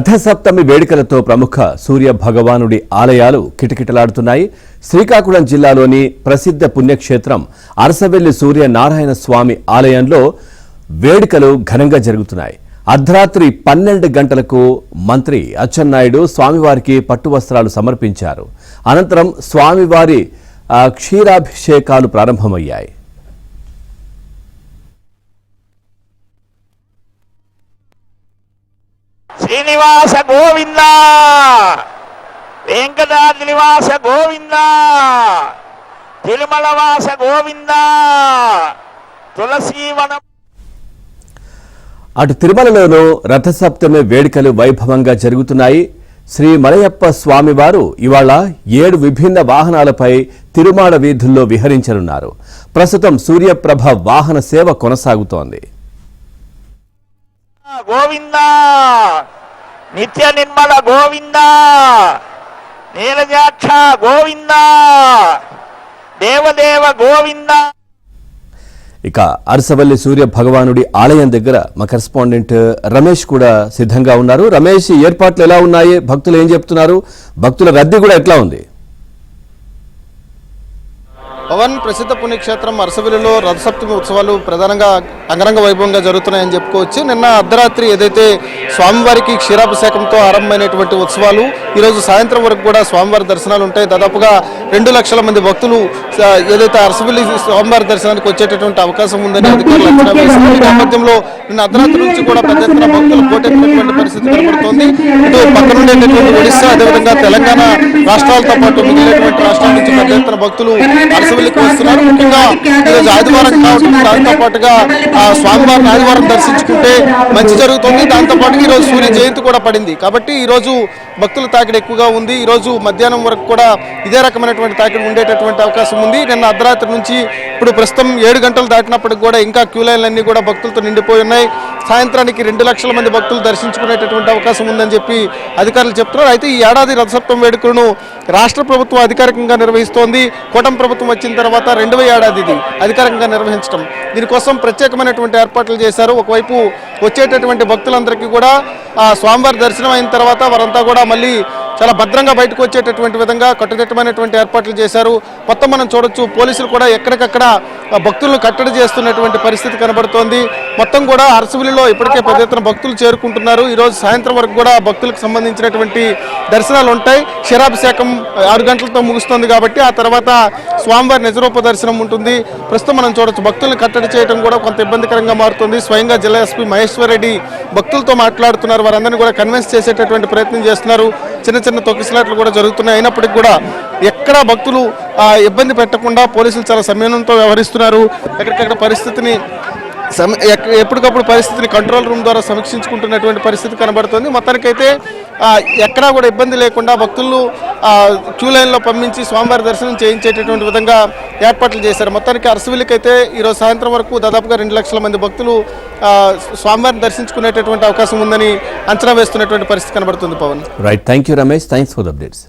రథసప్తమి వేడుకలతో ప్రముఖ సూర్య భగవానుడి ఆలయాలు కిటకిటలాడుతున్నాయి. శ్రీకాకుళం జిల్లాలోని ప్రసిద్ధ పుణ్యక్షేత్రం అరసవెల్లి సూర్య నారాయణ స్వామి ఆలయంలో వేడుకలు ఘనంగా జరుగుతున్నాయి. అర్ధరాత్రి 12 గంటలకు మంత్రి అచ్చెన్నాయుడు స్వామివారికి పట్టు వస్త్రాలు సమర్పించారు. అనంతరం స్వామివారి క్షీరాభిషేకాలు ప్రారంభమయ్యాయి. శ్రీనివాస గోవింద, వెంకటాద్రి నివాస గోవింద, తిరుమలవాస గోవింద, తులసీవనం. అటు తిరుమలలోనూ రథసప్తమి వేడుకలు వైభవంగా జరుగుతున్నాయి. శ్రీ మలయప్ప స్వామివారు ఇవాళ 7 విభిన్న వాహనాలపై తిరుమాడ వీధుల్లో విహరించనున్నారు. ప్రస్తుతం సూర్యప్రభ వాహన సేవ కొనసాగుతోంది. గోవింద, నిత్య నిర్మల గోవింద, నీలజాక్ష గోవింద, దేవదేవ గోవింద. ఇక అరసవల్లి సూర్య భగవానుడి ఆలయం దగ్గర మా కరెస్పాండెంట్ రమేష్ కూడా సిద్ధంగా ఉన్నారు. రమేష్, ఏర్పాట్లు ఎలా ఉన్నాయి? భక్తులు ఏం చెప్తున్నారు? భక్తుల రద్దీ కూడా ఎట్లా ఉంది? పవన్, ప్రసిద్ధ పుణ్యక్షేత్రం అరసవెల్లిలో రథసప్తమి ఉత్సవాలు ప్రధానంగా అంగరంగ వైభవంగా జరుగుతున్నాయని చెప్పుకోవచ్చు. నిన్న అర్ధరాత్రి ఏదైతే స్వామివారికి క్షీరాభిషేకంతో ఆరంభమైనటువంటి ఉత్సవాలు ఈరోజు సాయంత్రం వరకు కూడా స్వామివారి దర్శనాలు ఉంటాయి. దాదాపుగా 2 లక్షల మంది భక్తులు ఏదైతే అరసవెల్లి స్వామివారి దర్శనానికి వచ్చేటటువంటి అవకాశం ఉందని అధికారులు అంచనా వేశారు. ఈ నేపథ్యంలో నిన్న అర్ధరాత్రి నుంచి కూడా పెద్ద ఎత్తున భక్తులు పోటెత్తినటువంటి పరిస్థితి కనబడుతోంది. ఇటు పక్కనుండేటటువంటి ఒడిశా, అదేవిధంగా తెలంగాణ రాష్ట్రాలతో పాటు మిగిలినటువంటి రాష్ట్రాల నుంచి పెద్ద ఎత్తున భక్తులు అరసవెల్లికి వస్తున్నారు. ముఖ్యంగా ఈరోజు ఆదివారం కావడం, దాంతో పాటుగా స్వామివారిని ఆదివారం దర్శించుకుంటే మంచి జరుగుతుంది. దాంతో పాటు ఈరోజు సూర్య జయంతి కూడా పడింది కాబట్టి ఈరోజు భక్తుల తాకిడి ఎక్కువగా ఉంది. ఈరోజు మధ్యాహ్నం వరకు కూడా ఇదే రకమైనటువంటి తాకిడి ఉండేటటువంటి అవకాశం ఉంది. నిన్న అర్ధరాత్రి నుంచి ఇప్పుడు ప్రస్తుతం 7 గంటలు దాటినప్పటికి కూడా ఇంకా క్యూ లైన్లన్నీ కూడా భక్తులతో నిండిపోయి ఉన్నాయి. సాయంత్రానికి 2 లక్షల మంది భక్తులు దర్శించుకునేటటువంటి అవకాశం ఉందని చెప్పి అధికారులు చెప్తున్నారు. అయితే ఈ ఏడాది రథసప్తమి వేడుకలను రాష్ట్ర ప్రభుత్వం అధికారికంగా నిర్వహిస్తోంది. కూటమి ప్రభుత్వం వచ్చిన తర్వాత 2వ ఏడాది ఇది అధికారికంగా నిర్వహించడం. దీనికోసం ప్రత్యేకమైనటువంటి ఏర్పాట్లు చేశారు. ఒకవైపు వచ్చేటటువంటి భక్తులందరికీ కూడా స్వామివారి దర్శనం అయిన తర్వాత వారంతా కూడా మళ్ళీ చాలా భద్రంగా బయటకు వచ్చేటటువంటి విధంగా కట్టుదిట్టమైనటువంటి ఏర్పాట్లు చేశారు. మొత్తం మనం చూడొచ్చు, పోలీసులు కూడా ఎక్కడికక్కడ భక్తులను కట్టడి చేస్తున్నటువంటి పరిస్థితి కనబడుతోంది. మొత్తం కూడా అరసవెల్లిలో ఇప్పటికే పెద్ద ఎత్తున భక్తులు చేరుకుంటున్నారు. ఈరోజు సాయంత్రం వరకు కూడా భక్తులకు సంబంధించినటువంటి దర్శనాలు ఉంటాయి. క్షీరాభిషేకం 6 గంటలతో ముగుస్తుంది కాబట్టి ఆ తర్వాత స్వామివారి నిజరూప దర్శనం ఉంటుంది. ప్రస్తుతం మనం చూడొచ్చు, భక్తులను కట్టడి చేయడం కూడా కొంత ఇబ్బందికరంగా మారుతుంది. స్వయంగా జిల్లా ఎస్పీ మహేశ్వర్ రెడ్డి భక్తులతో మాట్లాడుతున్నారు. వారందరినీ కూడా కన్విన్స్ చేసేటటువంటి ప్రయత్నం చేస్తున్నారు. చిన్న చిన్న తొక్కిసలాట్లు కూడా జరుగుతున్నాయి. అయినప్పటికీ కూడా ఎక్కడా భక్తులు ఇబ్బంది పెట్టకుండా పోలీసులు చాలా సంయమనంతో వ్యవహరిస్తున్నారు. ఎక్కడికక్కడ పరిస్థితిని ఎప్పటికప్పుడు పరిస్థితిని కంట్రోల్ రూమ్ ద్వారా సమీక్షించుకుంటున్నటువంటి పరిస్థితి కనబడుతుంది. మొత్తానికైతే ఎక్కడా కూడా ఇబ్బంది లేకుండా భక్తులను క్యూ లైన్లో పంపించి స్వామివారి దర్శనం చేయించేటటువంటి విధంగా ఏర్పాట్లు చేశారు. మొత్తానికి అరసవెల్లికి అయితే ఈరోజు సాయంత్రం వరకు దాదాపుగా 2 లక్షల మంది భక్తులు స్వామివారిని దర్శించుకునేటటువంటి అవకాశం ఉందని అంచనా వేస్తున్నటువంటి పరిస్థితి కనబడుతుంది. Pawan, right, thank you Ramesh, thanks for the updates.